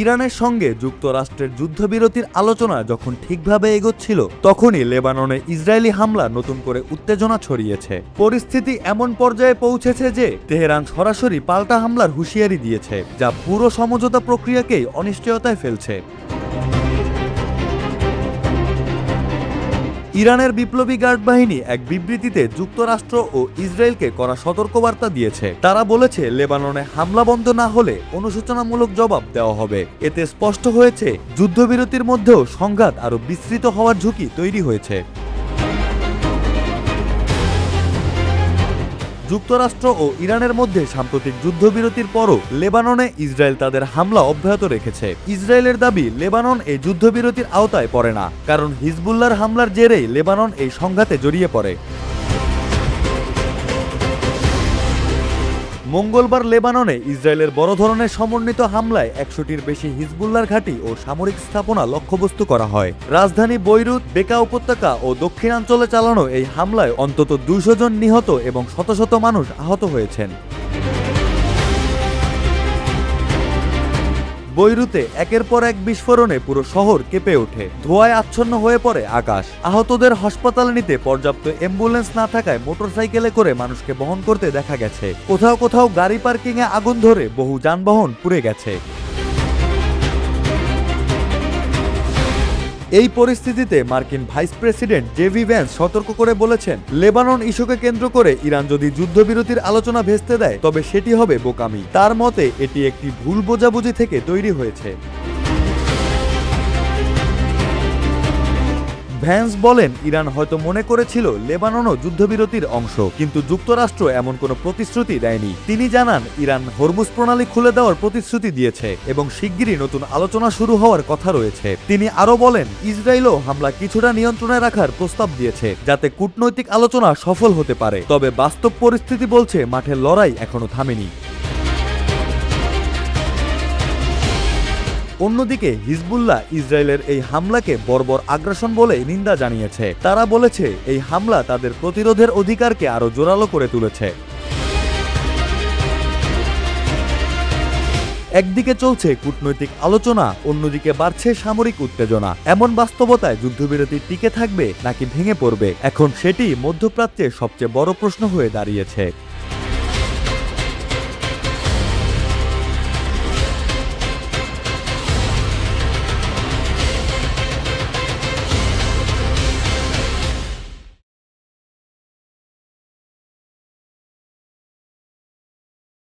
ইরানের সঙ্গে যুক্তরাষ্ট্রের যুদ্ধবিরতির আলোচনা যখন ঠিকভাবে এগোচ্ছিল তখনই লেবাননে ইসরায়েলি হামলা নতুন করে উত্তেজনা ছড়িয়েছে। পরিস্থিতি এমন পর্যায়ে পৌঁছেছে যে তেহরান সরাসরি পাল্টা হামলার হুঁশিয়ারি দিয়েছে, যা পুরো সমঝোতা প্রক্রিয়াকেই অনিশ্চয়তায় ফেলছে। ইরানের বিপ্লবী গার্ড বাহিনী এক বিবৃতিতে যুক্তরাষ্ট্র ও ইসরায়েলকে করা সতর্কবার্তা দিয়েছে। তারা বলেছে, লেবাননে হামলা বন্ধ না হলে অনুশোচনামূলক জবাব দেওয়া হবে। এতে স্পষ্ট হয়েছে, যুদ্ধবিরতির মধ্যেও সংঘাত আরও বিস্তৃত হওয়ার ঝুঁকি তৈরি হয়েছে। যুক্তরাষ্ট্র ও ইরানের মধ্যে সাম্প্রতিক যুদ্ধবিরতির পরও লেবাননে ইসরায়েল তাদের হামলা অব্যাহত রেখেছে। ইসরায়েলের দাবি, লেবানন এই যুদ্ধবিরতির আওতায় পড়ে না, কারণ হিজবুল্লাহর হামলার জেরেই লেবানন এই সংঘাতে জড়িয়ে পড়ে। মঙ্গলবার লেবাননে ইসরায়েলের বড় ধরনের সমন্বিত হামলায় ১০০টির বেশি হিজবুল্লাহর ঘাঁটি ও সামরিক স্থাপনা লক্ষ্যবস্তু করা হয়। রাজধানী বৈরুত, বেকা উপত্যকা ও দক্ষিণাঞ্চলে চালানো এই হামলায় অন্তত ২০০ জন নিহত এবং শত শত মানুষ আহত হয়েছেন। বৈরুতে একের পর এক বিস্ফোরণে পুরো শহর কেঁপে ওঠে, ধোঁয়ায় আচ্ছন্ন হয়ে পড়ে আকাশ। আহতদের হাসপাতালে নিতে পর্যাপ্ত অ্যাম্বুলেন্স না থাকায় মোটরসাইকেলে করে মানুষকে বহন করতে দেখা গেছে। কোথাও কোথাও গাড়ি পার্কিংয়ে আগুন ধরে বহু যানবাহন পুড়ে গেছে। এই পরিস্থিতিতে মার্কিন ভাইস প্রেসিডেন্ট জেডি ভ্যান্স সতর্ক করে বলেছেন, লেবানন ইস্যুকে কেন্দ্র করে ইরান যদি যুদ্ধবিরতির আলোচনা ভেস্তে দেয় তবে সেটি হবে বোকামি। তার মতে, এটি একটি ভুল বোঝাবুঝি থেকে তৈরি হয়েছে। ভ্যান্স বলেন, ইরান হয়তো মনে করেছিল লেবাননও যুদ্ধবিরতির অংশ, কিন্তু যুক্তরাষ্ট্র এমন কোনো প্রতিশ্রুতি দেয়নি। তিনি জানান, ইরান হরমুজ প্রণালী খুলে দেওয়ার প্রতিশ্রুতি দিয়েছে এবং শিগগিরই নতুন আলোচনা শুরু হওয়ার কথা রয়েছে। তিনি আরও বলেন, ইসরায়েলও হামলা কিছুটা নিয়ন্ত্রণে রাখার প্রস্তাব দিয়েছে, যাতে কূটনৈতিক আলোচনা সফল হতে পারে। তবে বাস্তব পরিস্থিতি বলছে, মাঠের লড়াই এখনো থামেনি। অন্যদিকে হিজবুল্লাহ ইসরায়েলের এই হামলাকে বর্বর আগ্রাসন বলে নিন্দা জানিয়েছে। তারা বলেছে, এই হামলা তাদের প্রতিরোধের অধিকারকে আরও জোরালো করে তুলেছে। একদিকে চলছে কূটনৈতিক আলোচনা, অন্যদিকে বাড়ছে সামরিক উত্তেজনা। এমন বাস্তবতায় যুদ্ধবিরতি টিকে থাকবে নাকি ভেঙে পড়বে, এখন সেটি মধ্যপ্রাচ্যে সবচেয়ে বড় প্রশ্ন হয়ে দাঁড়িয়েছে।